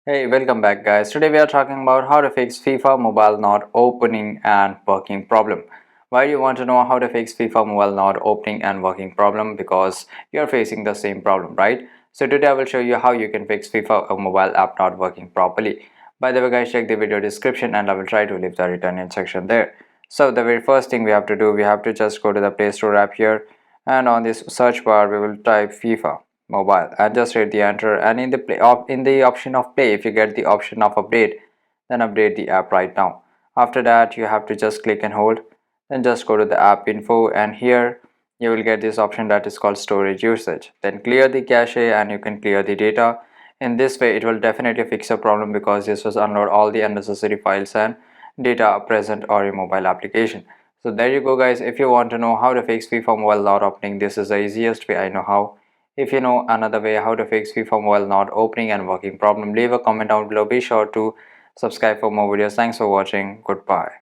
Hey, welcome back guys. Today we are talking about how to fix FIFA Mobile not opening and working problem. Why do you want to know how to fix FIFA Mobile not opening and working problem? Because you're facing the same problem, right? So today I will show you how you can fix FIFA Mobile app not working properly. By the way guys, check the video description and I will try to leave the return in section there. So the very first thing we have to do, we have to just go to the Play Store app here, and on this search bar we will type FIFA Mobile and just hit the enter, and in the in the option of play, if you get the option of update, then update the app right now. After that you have to just click and hold, then just go to the app info, and here you will get this option that is called storage usage. Then clear the cache and you can clear the data. In this way it will definitely fix your problem, because this was unload all the unnecessary files and data present on your mobile application. So there you go guys. If you want to know how to fix FIFA Mobile not opening, this is the easiest way I know how. If you know another way how to fix FIFA Mobile not opening and working problem, leave a comment down below. Be sure to subscribe for more videos. Thanks for watching. Goodbye.